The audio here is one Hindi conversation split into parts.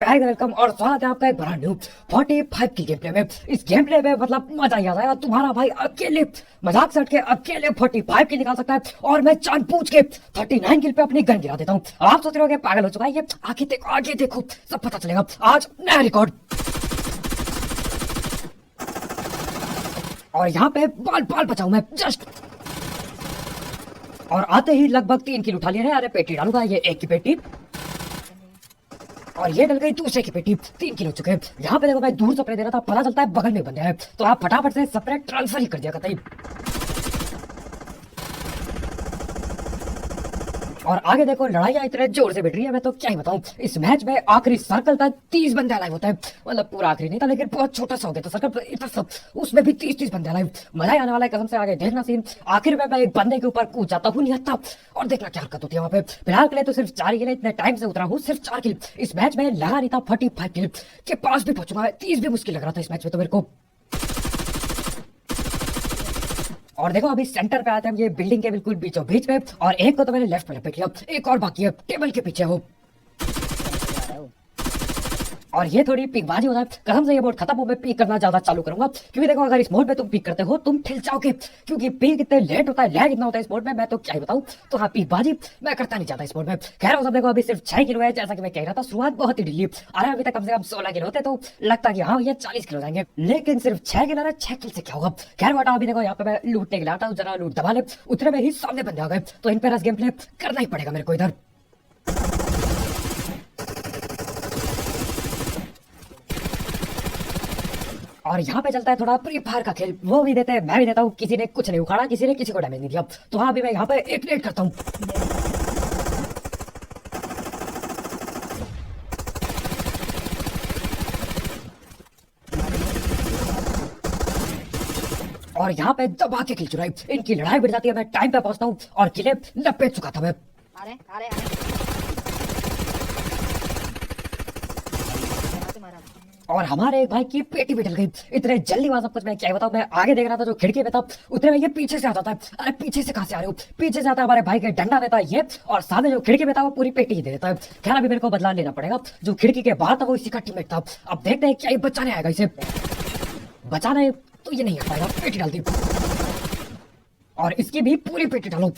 वेलकम और स्वागत है आपका एक बड़ा न्यू 45 की गेम प्ले में। इस गेम प्ले में मतलब मजा ही आ जाएगा। तुम्हारा भाई अकेले मजाक सट के अकेले 45 की निकाल सकता है और मैं जानबूझ के 39 किल पे अपनी गन गिरा देता हूँ। आप सोच रहे हो पागल हो चुका है ये। आगे देखो सब पता चलेगा। आज नया रिकॉर्ड। और यहाँ पे बाल बाल बचाऊ मैं जस्ट। और आते ही लगभग 3 किल उठा लिया है। अरे पेटी डालूंगा, ये एक की पेटी और ये डल गई दूसरे की पेटी। 3 किलो चुके हैं। यहाँ पे देखो मैं दूर स्प्रे दे रहा था, पता चलता है बगल में बंदे हैं, तो आप फटाफट से स्प्रे ट्रांसफर ही कर दिया कतई। और आगे देखो लड़ाइयां इतने जोर से बढ़ रही है, मैं तो क्या ही बताऊं। इस मैच में आखिरी सर्कल तक 30 बंदे अलाइव होते हैं। मतलब पूरा आखिरी नहीं था लेकिन बहुत छोटा सा हो गया था सर्कल, इतना सब उसमें भी 30 बंदे अलाइव। मजा ही आने वाला है कसम से। आगे देखना सीन। आखिर में मैं एक बंदे के ऊपर कूद जाता हूँ निहत्ता और देखना क्या हरकत होती है वहां पे। फिलहाल के लिए तो सिर्फ 4 किल, इतने टाइम से उतरा हूँ, सिर्फ 4 किल। इस मैच में लगा नहीं था 45 किल के पास भी पहुंचूंगा। 30 भी मुश्किल लग रहा था इस मैच में तो मेरे को। और देखो अभी सेंटर पे आते हैं, ये बिल्डिंग के बिल्कुल बीचों बीच में। और एक को तो मैंने लेफ्ट में लपेट लिया, एक और बाकी है टेबल के पीछे हो। और ये थोड़ी पीकबाजी होता है कसम से। ये मोड खत्म हो मैं पीक करना ज्यादा चालू करूंगा, क्योंकि देखो अगर इस मोड में तुम पीक करते हो तुम ठिल जाओगे, क्योंकि पीक इतने लेट होता है, लैग इतना होता है इस मोड में, मैं तो क्या ही बताऊं। तो हाँ, पीकबाजी मैं करता नहीं चाहता इस मोड में। खैर वो सब देखो अभी सिर्फ 6 किलो है, जैसा कि मैं कह रहा था शुरुआत बहुत ही ढीली। अरे अभी तक कम से कम 16 किलो होते तो लगता कि हाँ ये 40 किलो जाएंगे, लेकिन सिर्फ 6 किलो है। 6 किल से क्या होगा। खैर बेटा अभी देखो यहाँ पे मैं लूटने के लिए आता हूँ, जरा लूट दबा ले। उतने में ही सामने बंदे आ गए, तो इन पर गेम प्ले करना ही पड़ेगा मेरे को इधर। और यहाँ पे चलता है थोड़ा फ्री फायर का खेल, वो भी देते हैं मैं भी देता हूँ। किसी ने कुछ नहीं उखाड़ा, किसी ने किसी को डैमेज नहीं दिया, तो हाँ अभी मैं यहाँ पे एक प्लेट करता हूँ। और यहाँ पे दबा के किल चुराई। इनकी लड़ाई बढ़ जाती है, मैं टाइम पे पहुंचता हूँ और किले लपेट चुका था मैं। अरे अरे अरे और हमारे एक भाई की पेटी भी डल गई। इतने जल्दी वहां सब कुछ मैं क्या बताऊं। मैं आगे देख रहा था जो खिड़की पे था, उतने में ये पीछे से आता था। अरे पीछे से कहां से आ रहे हो। पीछे से आता है हमारे भाई के डंडा देता है ये, और सामने जो खिड़की पे था वो पूरी पेटी ही दे देता है। खैर अभी मेरे को बदला लेना पड़ेगा। जो खिड़की के बाहर था वो इसी का टीममेट था। अब देखते हैं क्या ये बचाने आएगा। इसे बचाने तो ये नहीं आ पाएगा। पेटी डाल दी और इसकी भी पूरी पेटी डालो।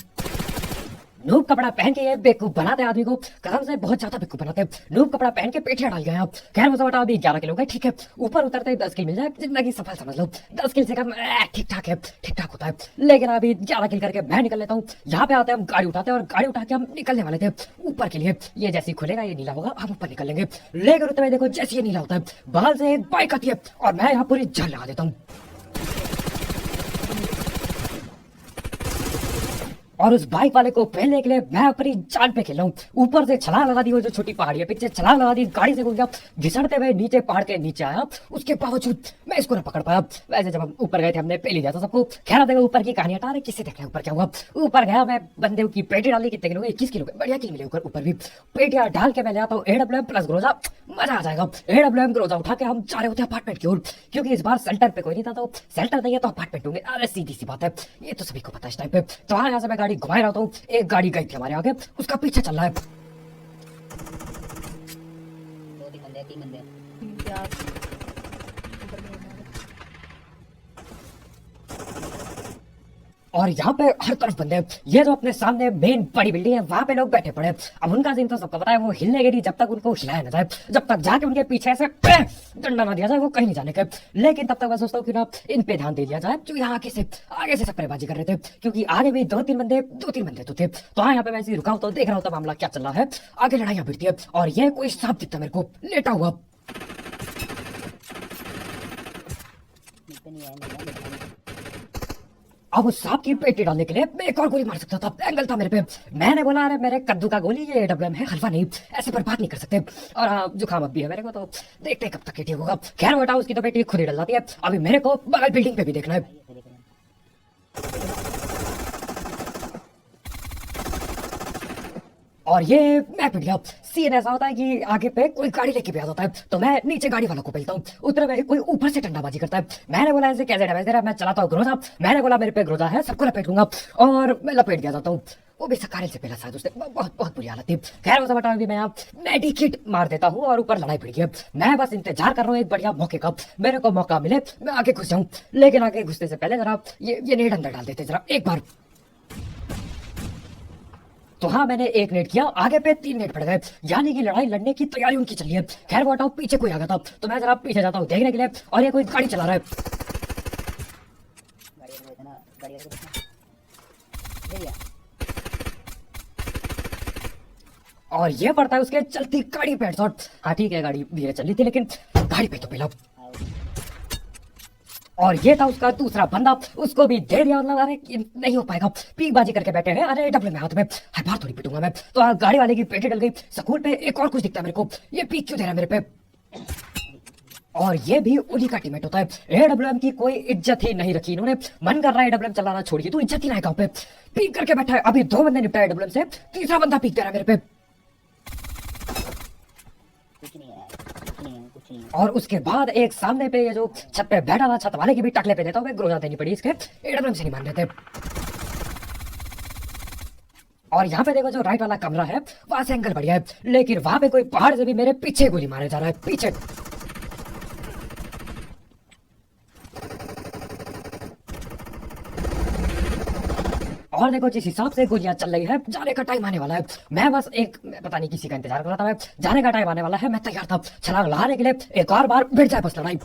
नूब कपड़ा पहन के ये बेवकूफ बनाते हैं आदमी को, कसम से बहुत ज्यादा बेवकूफ बनाते हैं। नूब कपड़ा पहन के पेटियां डाल गए आप। खैर वो सब अभी 11 किलो का ठीक है। ऊपर उतरते ही 10 किल मिल जाए, जिंदगी सफल समझ लो। 10 किल से कम ठीक ठाक है, ठीक ठाक होता है। लेकिन अभी 11 किल करके मैं निकल लेता हूँ। यहाँ पे आते हैं हम, गाड़ी उठाते हैं और गाड़ी उठा के हम निकलने वाले थे ऊपर के लिए। ये जैसे ही खुलेगा ये नीला होगा, हम ऊपर निकल लेंगे। लेकिन उतने में देखो जैसे ये नीला होता है बाहर से एक बाइक आती है और मैं यहाँ पूरी जान लगा देता हूँ। और उस बाइक वाले को पहले के लिए मैं अपनी जान पे खेल रहा हूँ। ऊपर से छलांग लगा दी, वो जो छोटी पहाड़ी है पीछे छलांग लगा दी, गाड़ी से घुस गया, घिसड़ते हुए नीचे पहाड़ के नीचे आया। उसके बावजूद मैं इसको न पकड़ पाया। वैसे जब हम ऊपर गए थे हमने पहले दिया था सबको। खैर देखो ऊपर की कहानी हटा रहे, किससे देख रहे ऊपर क्या हुआ। ऊपर गया मैं, बंदे की पेटी डाली, कितने किलो 21 किलो बढ़िया किल मिले ऊपर भी। पेटियां डाल के मैं ले आता हूँ AWM प्लस ग्रोजा, मजा आ जाएगा। AWM ग्रोजा उठा के हम जा रहे होते हैं अपार्टमेंट की ओर, क्योंकि इस बार सेल्टर पे कोई नहीं था, तो सेल्टर नहीं है तो अपार्टमेंट होंगे। अरे सीधी सी बात है, ये तो सभी को पता है इस टाइम पे। तो यहाँ से मैं गाड़ी घुमा रहा हूँ। एक गाड़ी गई थी हमारे आगे, उसका पीछे चल रहा है। 2 3 बंदे और यहाँ पे हर तरफ बंदे हैं। ये जो अपने सामने मेन बड़ी बिल्डिंग है वहां पे लोग बैठे पड़े हैं। अब उनका सीन तो सबको पता है, वो हिलने के नहीं जब तक उनको हिलाया ना जाए, जब तक जाके उनके पीछे से डंडा ना दिया जाए वो कहीं नहीं जाने का। लेकिन तब तक मैं सोचता हूँ कि ना इन पे ध्यान दे दिया जाए जो यहाँ आगे से सप्रेबाजी कर रहे थे, क्योंकि आगे भी 2-3 बंदे तो थे। तो हाँ यहाँ पे मैं ऐसे रुका हूँ तो देख रहा होता मामला क्या चल रहा है। आगे लड़ाइयाँ भिड़ती है और ये कोई सांप दिखता मेरे को लेटा हुआ। अब उस सांप की पेटी डालने के लिए मैं एक और गोली मार सकता था, एंगल था मेरे पे। मैंने बोला अरे मेरे कद्दू का गोली, ये AWM है, हलवा नहीं, ऐसे बर्बाद नहीं कर सकते। और हाँ जुकाम अब भी है मेरे को, तो देखते कब तक ठीक होगा। खैर बेटा उसकी तो पेटी खुद ही डल जाती है। अभी मेरे को बगल बिल्डिंग पे भी देखना है। और ये मैं पिट गया। सीन ऐसा होता है कि आगे पे कोई गाड़ी लेके भी आ जाता है, तो मैं नीचे गाड़ी वालों को पेलता हूँ। उतरे में कोई ऊपर से डंडाबाजी करता है। मैंने बोला ऐसे कैसे डैमेज दे रहा है, मैं चलाता हूँ ग्रोजा। मैंने बोला मेरे पे ग्रोजा है, सबको लपेट दूंगा, और मैं लपेट गया जाता हूँ। वो भी सकारेल से पहला शायद उसने बहुत बहुत बुरी हालत थी। खैर वो सब हटाओ, अभी मैं आप मेडिकेट मार देता हूँ और ऊपर लड़ाई भिड़ गई। मैं बस इंतजार कर रहा हूँ एक बढ़िया मौके का, मेरे को मौका मिले मैं आगे घुस जाऊँ। लेकिन आगे घुसने से पहले जरा ये नेट अंदर डाल देते जरा एक बार। तो हाँ मैंने एक नेट किया, आगे पे 3 नेट पड़ गए, यानी कि लड़ाई लड़ने की तैयारी उनकी चल रही है। खैर वो हटाओ, पीछे कोई आ गया था तो मैं जरा पीछे जाता हूँ देखने के लिए, और ये कोई गाड़ी चला रहा है। गाड़ी को देखना, गाड़ी को देखना। ले लिया। और ये पड़ता है उसके चलती गाड़ी पे हेडशॉट। हाँ ठीक है, गाड़ी धीरे चल रही थी लेकिन गाड़ी पे तो मिला। आओ। और ये था उसका दूसरा बंदा, उसको भी दे दिया। मतलब अरे ये नहीं हो पाएगा, पीकबाजी करके बैठे हैं। अरे डबल में हाथ में, हर बार थोड़ी पिटूंगा मैं। तो हाँ, गाड़ी वाले की पेटी डल गई। स्कूल पे एक और कुछ दिखता है मेरे को, ये पीक क्यों दे रहा है मेरे पे। और ये भी उन्हीं का टीममेट होता है। एडब्ल्यूएम की कोई इज्जत ही नहीं रखी इन्होंने। मन कर रहा है एडब्ल्यूएम चलाना छोड़िए, तो इज्जत ही ना है गाँव पे। पीक करके बैठा है, अभी 2 बंदे निपटाए एडब्ल्यूएम से, तीसरा बंदा पीक दे रहा है मेरे पे। कुछ नहीं है यार, कुछ नहीं है, कुछ नहीं है। और उसके बाद एक सामने पे ये जो छत पे बैठा था, छत वाले की भी टकले पे देता हूँ, ग्रोजा देनी पड़ी इसके, एडब्ल्यूएम से नहीं मान रहे थे। और यहाँ पे देखो जो राइट वाला कमरा है वहां से एंगल बढ़िया है, लेकिन वहां पे कोई पहाड़ से भी मेरे पीछे गोली मारे जा रहा है, पीछे। और देखो जिस हिसाब से गोलियां चल रही है, जाने का टाइम आने वाला है। मैं बस एक पता नहीं किसी का इंतजार कर रहा था, मैं जाने का टाइम आने वाला है, मैं तैयार था छलांग लगाने के लिए। एक और बार भिड़ जाए बस लड़ाई।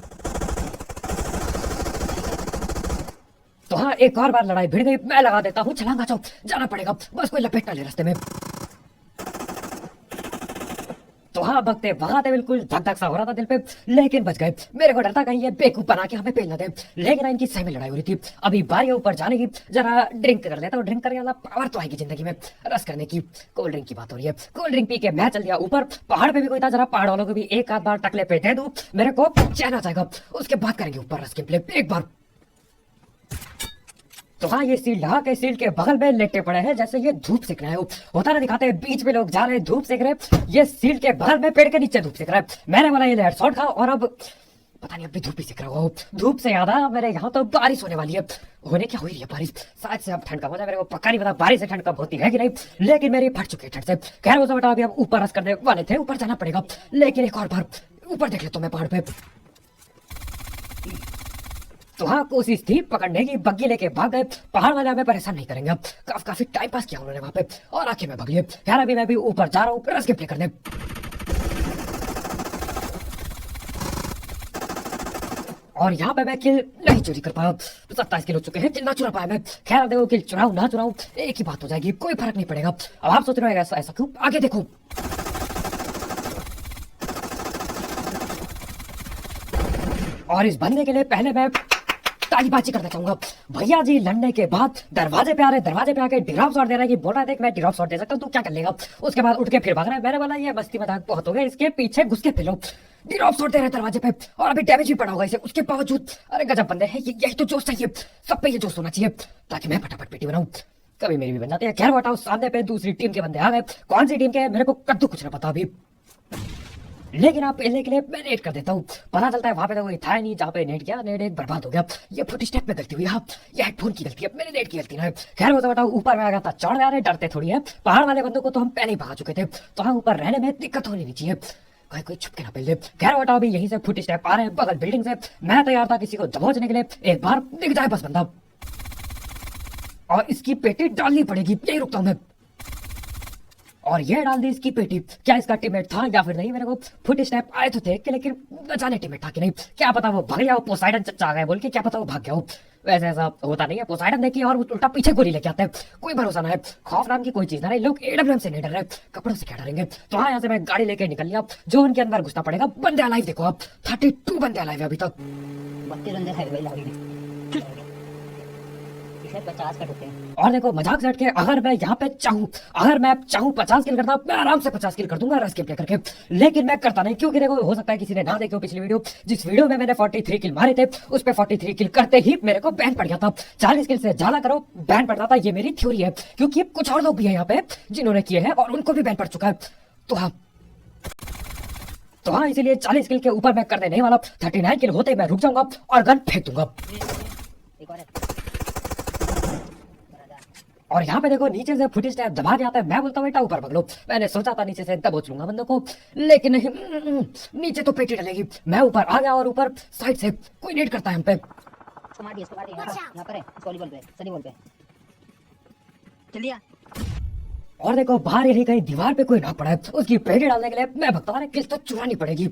तो हाँ एक और बार लड़ाई भिड़ गई, मैं लगा देता हूँ छलांग। जाओ, जाना पड़ेगा, बस कोई लपेट ना ले रास्ते में। तो हाँ भगते भगाते बिल्कुल धक धक सा हो रहा था दिल पे, लेकिन बच गए। मेरे को डर था कहीं ये बेवकूफ बना के हमें पेल ना दे। लेकिन इनकी सही में लड़ाई हो रही थी। अभी बारी है ऊपर जाने की, जरा ड्रिंक कर लेता हूँ। ड्रिंक करने वाला पावर तो आएगी जिंदगी में, रस करने की। कोल्ड ड्रिंक की बात हो रही है, कोल्ड ड्रिंक पी के मैं चल दिया ऊपर। पहाड़ पे भी कोई था, जरा पहाड़ वालों को भी एक आध बार टकले पे दे दूं, मेरे को चैन आ जाएगा। उसके बाद करेंगे ऊपर रस के प्ले एक बार। तो हाँ ये सील लगा के सील के बगल में लेटे पड़े हैं, जैसे ये धूप सेक रहे हो। होता ना दिखाते हैं बीच में लोग जा रहे हैं धूप सेक रहे, ये सील के बगल में पेड़ के नीचे धूप सेक रहा है। मैंने बोला ये हेडशॉट खा, और अब पता नहीं अभी धूप ही सेक रहा हो। धूप से याद आया मेरे यहाँ तो बारिश होने वाली है। होने क्या हुई है बारिश, शायद से अब ठंड कम हो जाए। मेरे को पक्का नहीं पता बारिश से ठंड कम होती है कि नहीं, लेकिन मेरी फट चुकी है ठंड से। खैर वो सब बेटा, अभी हम ऊपर रस करने वाले थे, ऊपर जाना पड़ेगा। लेकिन एक और बार ऊपर देख लेता हूँ मैं पहाड़ पे। तो हाँ कोशिश थी पकड़ने की, बग्गी लेके भाग गए। पहाड़ वाले हमें परेशान नहीं करेंगे। काफी टाइम पास किया उन्होंने वहां पे, और आके मैं भाग लिए। यार अभी मैं भी ऊपर जा रहा हूँ रस के प्ले करने। और यहाँ पे मैं किल नहीं चोरी कर पाया। 27 किल हो चुके हैं, किल ना चुरा पाया मैं। खैर देखो किल चुराऊं ना चुराऊं एक ही बात हो जाएगी, कोई फर्क नहीं पड़ेगा। अब आप सोच रहे हो ऐसा क्यों, आगे देखो। और इस बंदे के लिए पहले मैं तालीबाजी करना चाहूंगा। भैया जी लड़ने के बाद दरवाजे पे आ रहे, दरवाजे पे आके ड्रॉप शॉट दे रहा है कि बोल रहा है देख मैं ड्रॉप शॉट दे सकता हूँ, तू क्या कर लेगा। उसके बाद उठ के फिर भाग रहा है। मैंने बोला ये मस्ती मजाक बहुत हो गया, इसके पीछे घुस के फिलो। ड्रॉप शॉट दे रहे दरवाजे पे, और अभी डैमेज भी पड़ा होगा इसे, उसके बावजूद। अरे गजब बंदे हैं, यही तो जोश चाहिए, सब पे ये जोश होना चाहिए, ताकि मैं फटाफट पेटी बनाऊं। कभी मेरी भी बन जाती है। खैर हटाओ, सामने पे दूसरी टीम के बंदे आ गए। कौन सी टीम के मेरे को कद्दू कुछ ना पता अभी, लेकिन आप पहले के लिए मैं नेट कर देता हूँ। पता चलता है वहां पे तो कोई था नहीं, जहाँ पे नेट किया नेट एक बर्बाद हो गया। ये फुट स्टेप में गलती हुई, हाँ ये हेडफोन की गलती है, मेरे नेट की गलती ना है। खैर वो तो बताओ, ऊपर में आ गया था, चढ़ जा रहे, डरते थोड़ी है। पहाड़ वाले बंदों को तो हम पहले ही भगा चुके थे, तो हाँ ऊपर रहने में दिक्कत होनी नहीं चाहिए, कोई छुप के ना पहले। खैर बताओ, अभी यहीं से फुट स्टेप आ रहे हैं बगल बिल्डिंग से। मैं तैयार था किसी को दबोचने के लिए, एक बार दिख जाए बस बंदा, और इसकी पेटी डालनी पड़ेगी, यही रुकता हूँ मैं। और ये डाल दी इसकी पेटी। क्या इसका टीममेट था या फिर नहीं, मेरे को फुट स्टेप आए तो थे कि, लेकिन न जाने टीममेट था कि नहीं। क्या पता वो भाग गया हो, पोसाइडन चचा आ गए बोल के, क्या पता वो भाग गया हो। वैसे ऐसा होता नहीं है, पोसाइडन देखिए और उल्टा पीछे गोली लेके आता है, कोई भरोसा ना है। खौफ नाम की कोई चीज ना रही, लोग एडब्ल्यूएम से नहीं डर रहे, कपड़ों से क्या डरेंगे। तो हाँ यहाँ से मैं गाड़ी लेके निकल लिया, जो उनके अंदर घुसना पड़ेगा। बंदे अलाइव देखो आप, 32 बंदे अलाइव है अभी तक। 32 बंदे है भाई लाइन में, 50 का टूटे हैं। और देखो मजाक से हट के, अगर मैं यहाँ पे चाहूँ, अगर मैं चाहूँ 50 किल करता, मैं आराम से 50 किल कर दूंगा रस के प्ले करके, लेकिन मैं करता नहीं। क्योंकि देखो हो सकता है किसी ने ना देखी हो पिछली वीडियो, जिस वीडियो में मैंने 43 किल मारे थे, उस पे 43 किल करते ही मेरे को बैन पड़ गया था। 40 किल से ज्यादा करो बैन पड़ता था, ये मेरी थ्योरी है। क्योंकि कुछ और लोग भी है यहाँ पे जिन्होंने किए हैं और उनको भी बैन पड़ चुका है। तो हाँ इसीलिए 40 किल के ऊपर मैं करने नहीं वाला। 39 किल होते मैं रुक जाऊंगा और गन फेंक दूंगा। एक और है। और यहाँ पे देखो नीचे से फुटेज टैब दबा के आता है, मैं बोलता हूँ बेटा ऊपर पकड़ो। मैंने सोचा था नीचे से दबोच लूंगा बंदों को, लेकिन नहीं, नीचे तो पेटी डलेगी। मैं ऊपर आ गया और ऊपर साइड से कोई नेट करता है हम पे। इसको मार दिया, इसको मार दिया। यहाँ पर है, इस वॉलीबॉल पे, सनी बॉल पे। जल्दी आ। और देखो बाहर यही कहीं दीवार पे कोई नॉक पड़ा है, उसकी पेटी डालने के लिए मैं भगता हूँ किल तो चुरानी पड़ेगी।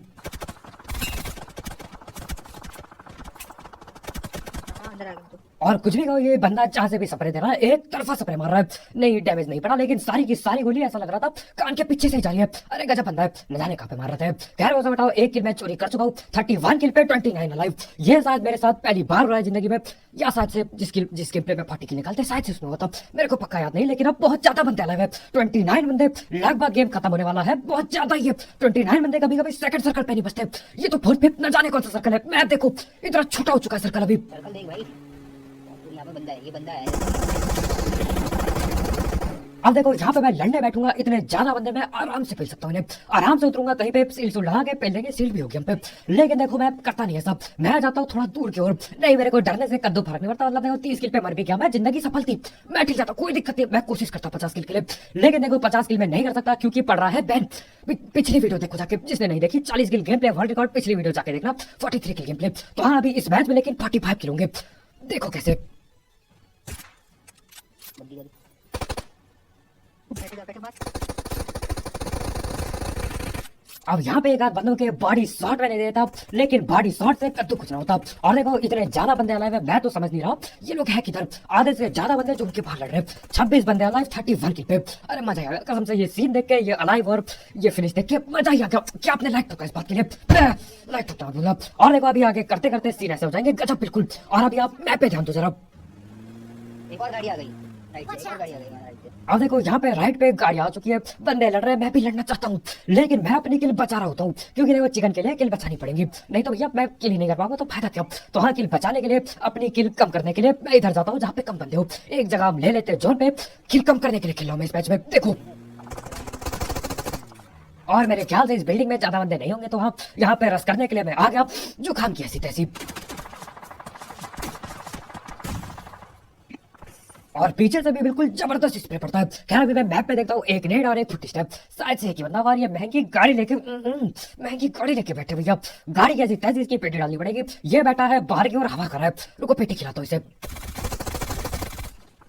हाँ, अंदर आ गया तू। और कुछ भी कहो, ये बंदा जहां से भी स्प्रे दे रहा है, एक तरफा स्प्रे मार रहा है। नहीं डैमेज नहीं पड़ा, लेकिन सारी की सारी गोली ऐसा लग रहा था कान के पीछे से ही जा रही है। अरे गजब बंदा है, न जाने कहां पे मार रहे थे। खैर वो सब बताओ, एक किल मैं चोरी कर चुका हूँ, 31 किल पे 29 अलाइव। ये शायद मेरे साथ पहली बार हो रहा है जिंदगी में, या शायद से जिस गेम पे मैं 40 किल निकालते शायद से उसमें होता, मेरे को पक्का याद नहीं। लेकिन अब बहुत ज्यादा बंदे अलाइव है, 29 बंदे। लगभग गेम खत्म होने वाला है, बहुत ज्यादा ही है। 29 बंदे कभी कभी सेकंड सर्कल पे नहीं बचते। ये तो फोन पे न जाने कौन सा सर्कल है। मैं देखो इतना छोटा हो चुका है सर्कल अभी। सर्कल देख भाई, तू यहाँ पे बंदा है, ये बंदा है। अब देखो यहाँ पे मैं लड़ने बैठूंगा, इतने ज्यादा बंदे मैं आराम से पेल सकता हूँ इन्हें। आराम से उतरूंगा कहीं पे, सील सूल लगा के पेल लेंगे, सील भी होगी हम पे। लेकिन देखो मैं करता नहीं है सब, मैं जाता हूँ थोड़ा दूर की ओर। नहीं मेरे को डरने से कद्दू फर्क नहीं पड़ता। मतलब देखो 30 किल पे मर भी गया मैं, जिंदगी सफल थी, मैं ठीक जाता, कोई दिक्कत नहीं। मैं कोशिश करता 50 किल के लिए, लेकिन देखो 50 किल में नहीं कर सकता क्योंकि पड़ रहा है बैन। पिछली वीडियो देखो जाके, जिसने नहीं देखी 40 किल गेम प्ले वर्ल्ड रिकॉर्ड, पिछली वीडियो जाके देखना 43 किल गेम प्ले। तो हाँ अभी इस मैच में लेकिन 45 किल होंगे, देखो कैसे। बंदी कर। बैठे बात। अब यहाँ पे एक आध बंदों के बॉडी शॉट मैंने दिया था, लेकिन बॉडी शॉट से कद्दू कुछ ना होता। और देखो इतने ज्यादा बंदे अलाइव है, मैं तो समझ नहीं रहा ये लोग है किधर। आधे से ज्यादा बंदे जो उनके बाहर लड़ रहे हैं, 26 बंदे अलाइव, 31 किल पे। अरे मजा आ गया कसम से, ये सीन देख के, ये अलाइव और ये फिनिश देख के मजा ही आ गया। क्या आपने लाइक ठोका इस बात के लिए? लाइक ठोका दूंगा। और देखो अभी आगे करते करते सीन ऐसे हो जाएंगे गजब बिल्कुल। और अभी आप मैप पे ध्यान दो जरा। एक और गाड़ी आ गई, राइट से, एक और गाड़ी आ गई हमारा राइट से। अब देखो यहाँ पे राइट पे गाड़ी आ चुकी है, बंदे लड़ रहे हैं, मैं भी लड़ना चाहता हूँ, लेकिन मैं अपनी किल बचा रहा होता हूँ क्योंकि देखो चिकन के लिए किल बचानी पड़ेगी, नहीं तो भैया मैं किल ही नहीं कर पाऊंगा तो फायदा क्या। तो हाँ किल बचाने के लिए, अपनी किल कम करने के लिए मैं इधर जाता हूँ जहाँ पे कम बंदे हो। एक जगह हम ले लेते हैं जोन पे, किल कम करने के लिए खेल रहा हूँ मैं इस मैच में, देखो। और मेरे ख्याल से इस बिल्डिंग में ज्यादा बंदे नहीं होंगे, तो हाँ यहाँ पे रस करने के लिए मैं आ गया, जुकाम की ऐसी तैसी। और पीछे से भी बिल्कुल जबरदस्त स्प्रे पड़ता है। खैर अभी मैं मैप पे देखता हूँ, एक नेड और एक फुट स्टेप, शायद से एक ही बंदा। और ये महंगी गाड़ी लेके बैठे भैया, गाड़ी कैसी तैसी, इसकी पेटी डालनी पड़ेगी। ये बैठा है बाहर की ओर हवा कर रहा है, रुको पेटी खिलाता हूँ इसे।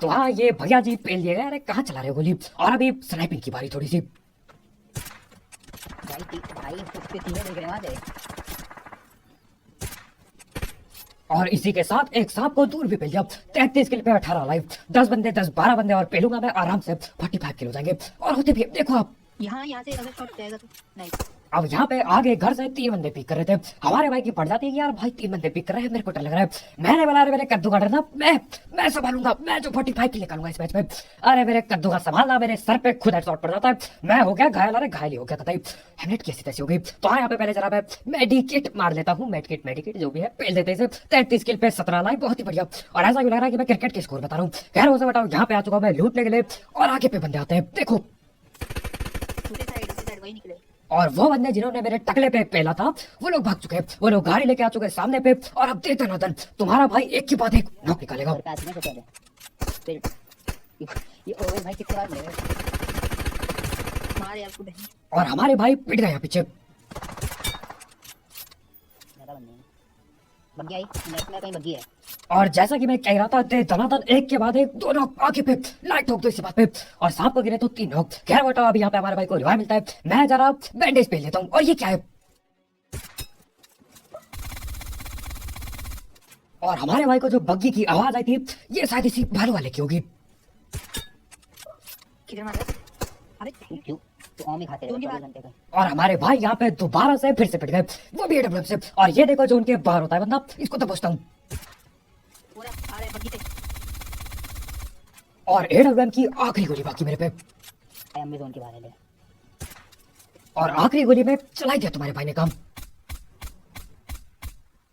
तो हाँ ये भैया जी पेल दिए गए। अरे कहाँ चला रहे हो गोली? और अभी स्नाइपिंग की बारी थोड़ी सी। भाई उस पे तीनों देख रहे हैं वहाँ से। और इसी के साथ एक सांप को दूर भी पेल दिया, 33 किल पे 18 लाइव। 10 बंदे 10-12 बंदे और पेलूंगा मैं आराम से, 45 किल हो जाएंगे। और होते भी देखो आप, यहाँ से अगर शॉट जाएगा तो नहीं। अब यहाँ पे आगे घर से 3 बंदे पिक कर रहे थे, हमारे भाई की पड़ जाती है कि यार भाई 3 बंदे पिक कर रहे हैं, मेरे को डर लग रहा है। मैंने बोला अरे मेरे कद्दू का डरना, मैं संभालूंगा, मैं जो 45 की निकालूंगा इस मैच में। अरे मेरे कद्दू का संभालना, मेरे सर पे खुद हेडशॉट पड़ जाता है, मैं हो गया घायल। अरे घायल ही हो गया कतई, हेमलेट कैसी तैसी हो गई। तो हाँ यहाँ पे पहले जरा मैं मेडिकेट मार लेता हूँ, मेडिकेट जो भी है पेल देते इसे। 33 किल पे 17 लाइव, बहुत ही बढ़िया। और ऐसा क्यों लग रहा है कि मैं क्रिकेट के स्कोर बता रहा हूँ। खैर उसे बताओ, यहाँ पे आ चुका हूँ मैं लूटने के लिए, और आगे पे बंदे आते हैं, देखो। साइड वही निकले। और वो बंदे जिन्होंने मेरे टकले पे पेला था, वो लोग भाग चुके हैं, वो लोग गाड़ी लेके आ चुके हैं सामने पे। और अब देते नदन, तुम्हारा भाई एक के बाद एक नॉक निकालेगा। और पास में से चले फिर ये ओवर भाई कितने बार मिलेगा मार यार खुद। और हमारे भाई पिट गए यहाँ पीछे। ज्यादा बंदे हैं, बग्गी आई नेट में कहीं बग्गी है। और जैसा कि मैं कह रहा था, दे दनादन एक के बाद एक, दो नॉक आगे पे, लाइट ठोक दो इसी बात पे। और सांप को गिरे तो 3 नॉक। खैर बेटा अभी यहाँ पे हमारे भाई को रिवाइव मिलता है, मैं जरा बैंडेज पहन लेता हूँ। और ये क्या है? और हमारे भाई को जो बग्गी की आवाज आई थी, ये शायद इसी भालू वाले की होगी। किधर मार रहा? अरे क्यों तो ऑन ही खाते रहे 24 घंटे का। और हमारे भाई यहाँ पे दोबारा से फिर से पिट गए, वो भी AWM से। और ये देखो जो उनके बाहर होता है बंदा, इसको तो पूछता हूँ। पूरा आ रहे बग्गी से। और AWM की आखिरी गोली बाकी मेरे पे, अमेज़न के बारे में। और आखिरी गोली में चला दिया तुम्हारे भाई ने काम।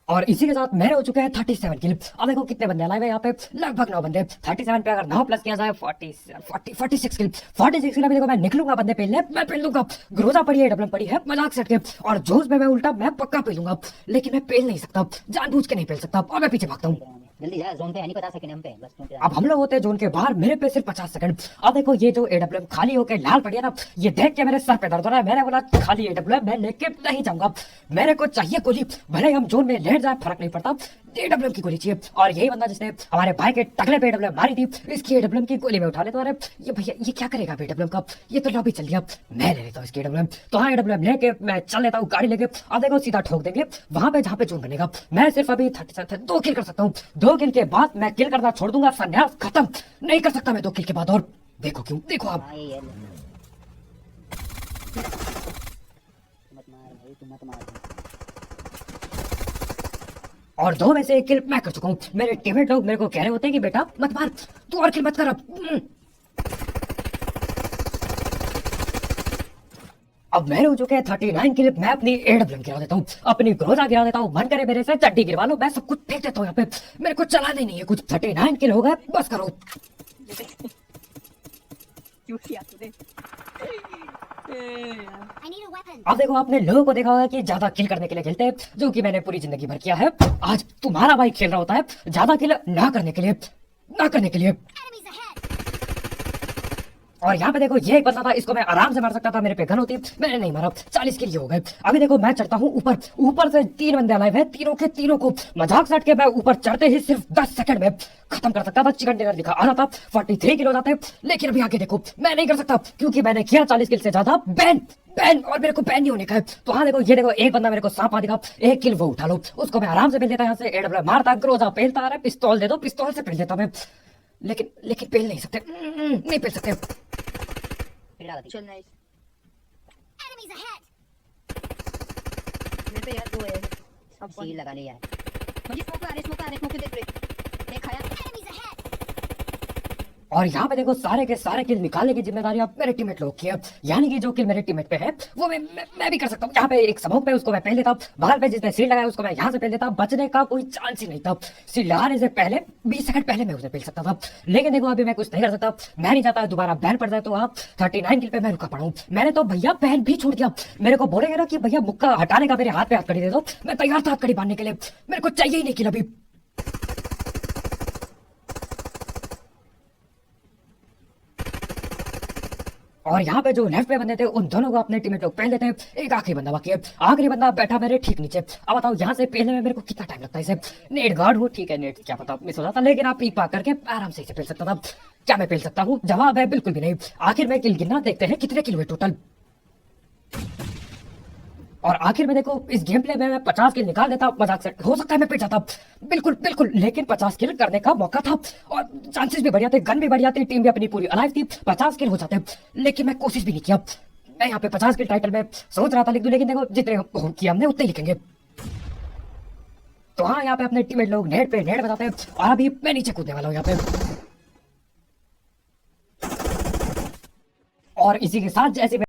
और इसी के साथ मेरे हो चुके हैं 37 किल। अब देखो कितने बंदे लाए हुए यहाँ पे, लगभग 9 बंदे। 37 पे अगर 9 प्लस किया जाए 46 किल। 46 किल अभी देखो मैं निकलूंगा बंदे पेलने, मैं पेल दूंगा। ग्रोजा पड़ी है, AWM पड़ी है, मजाक सेट के। और जोश में मैं उल्टा मैं पक्का पेलूंगा, लेकिन मैं पेल नहीं सकता, जानबूझ के नहीं पेल सकता। और मैं पीछे भागता हूँ। जल्दी जा, जोन पे है नहीं, 50 सेकंड हम पे बस जोन पे अब हम लोग होते हैं जोन के बाहर, मेरे पे सिर्फ 50 सेकंड। अब देखो ये जो एडब्ल्यूएम खाली होकर लाल पड़ी है ना, ये देख के मेरे सर पे दर्द हो रहा है। मैंने बोला खाली एडब्ल्यूएम मैं लेके नहीं जाऊंगा, मेरे को चाहिए गोली, भले हम जोन में लेट जाए फर्क नहीं पड़ता, एडब्ल्यूएम की गोली चाहिए। और यही बंदा जिसने हमारे भाई के टकले पे एडब्ल्यूएम मारी थी, इसकी एडब्ल्यूएम की गोली में उठा ले। तो अरे ये भैया ये क्या करेगा एडब्ल्यूएम का, ये तो लॉबी चल गया, मैं ले लेता हूँ इसकी एडब्ल्यूएम। तो हाँ एडब्ल्यूएम लेके मैं चल लेता हूँ गाड़ी लेके। अब देखो सीधा ठोक देंगे वहां पे जहाँ पे जोन बनेगा। मैं सिर्फ अभी 2 किल कर सकता हूँ, 2 किल के बाद मैं किल करना छोड़ दूंगा, संन्यास खत्म नहीं कर सकता मैं 2 किल के बाद। और देखो क्यों, देखो आप। हाँ ये मत मार भाई, तू मत मार। और 2 में से 1 किल मैं कर चुका हूँ। मेरे टीममेट लोग मेरे को कह रहे होते हैं कि बेटा मत मार, तू और किल मत कर अब मेरे हो चुके हैं 39 किल। मैं अपनी एडब्ल्यूएम गिरा देता हूँ, अपनी ग्रोजा गिरा देता हूँ, मन करे मेरे से चड्डी गिरवा लो, मैं सब कुछ फेंक देता हूँ यहाँ पे, मेरे को चलाना ही नहीं है कुछ। 39 किल हो गए, बस करो। क्यों किया तूने? अब देखो आपने लोगों को देखा होगा कि ज्यादा किल करने के लिए खेलते हैं, जो कि मैंने पूरी जिंदगी भर किया है। आज तुम्हारा भाई खेल रहा होता है ज्यादा किल ना करने के लिए, ना करने के लिए। और यहाँ पे देखो ये एक बंदा था, इसको मैं आराम से मार सकता था, मेरे पे गन होती, मैंने नहीं मारा। 40 किल हो गए। अभी देखो मैं चढ़ता हूँ ऊपर, ऊपर से 3 बंदे अलाइव हैं, तीनों के तीनों को मजाक सट के मैं ऊपर चढ़ते ही सिर्फ 10 सेकंड में खत्म कर सकता था। चिकन डिनर दिखा आ रहा था, 43 किल हो जाते, लेकिन अभी आगे देखो मैं नहीं कर सकता, क्योंकि मैंने किया 40 किल से ज्यादा बैन बैन, और मेरे को बैन नहीं होने का है। तो हाँ देखो ये देखो एक बंदा मेरे को सांप दिखा, 1 किल वो उठा लो, उसको मैं आराम से पेल देता, यहाँ से एडब्ल्यूएम मारता, ग्रोजा पेलता, अरे पिस्तौल दे दो, पिस्तौल से पेल देता मैं, लेकिन पेल नहीं सकते, नहीं पेल सकते। चल नाइस। मेरे पे यार 2 है, सब सील लगा ले यार। मुझे स्मोक आ रहे, स्मोक देख रहे, देख आया। और यहाँ पे देखो सारे के सारे किल निकालने की जिम्मेदारी अब मेरे टीममेट लोग की है, यानी कि जो किल मेरे टीममेट पे है वो मैं भी कर सकता हूँ। यहाँ पे एक स्मोक पे उसको मैं पहन लेता, बाहर पे जिसने सील लगाया उसको मैं यहाँ से पहन लेता, बचने का कोई चांस ही नहीं था। सील लगाने से पहले 20 सेकंड पहले मैं उसे पहन सकता था, लेकिन देखो अभी मैं कुछ नहीं कर सकता, मैं नहीं चाहता दोबारा बैन पड़ जाए। तो आप 39 किल पे मैं रुका पड़ा हूँ। मैंने तो भैया बैन भी छोड़ दिया, मेरे को बोलेंगे ना कि भैया मुक्का हटाने का मेरे हाथ पे हाथ कड़ी दे दो, मैं तैयार था हाथ कड़ी बांधने के लिए, मेरे को चाहिए ही नहीं किल अभी। और यहाँ पे जो लेफ्ट पे बंदे थे उन दोनों को अपने टीममेट लोग पहन लेते हैं। एक आखिरी बंदा बाकी है, आखिरी बंदा बैठा मेरे ठीक नीचे। अब बताओ यहाँ से पहले में मेरे को कितना टाइम लगता है इसे, नेट गार्ड हूँ ठीक है, नेट क्या पता मिस हो जाता, लेकिन आप पीक पाक करके आराम से इसे पहन सकता था। क्या मैं पहन सकता हूँ? जवाब है बिल्कुल भी नहीं। आखिर में किल गिनना, देखते हैं कितने किल हुए टोटल। और आखिर में देखो इस गेम प्ले में मैं 50 किल निकाल देता, मजाक से हो सकता है मैं पिट जाता, बिल्कुल बिल्कुल, लेकिन 50 किल करने का मौका था और चांसेस भी बढ़िया थे, गन भी बढ़िया थी, टीम भी अपनी पूरी अलाइव थी, 50 किल हो जाते, लेकिन मैं कोशिश भी नहीं किया। मैं यहाँ पे 50 किल टाइटल में सोच रहा था लिख दूं, लेकिन देखो जितने किया हमने उतने लिखेंगे। तो हाँ यहाँ पे अपने टीममेट लोग नेट पे नेट बताते हैं, और अभी मैं नीचे कूदने वाला हूँ यहाँ पे। और इसी के साथ जैसे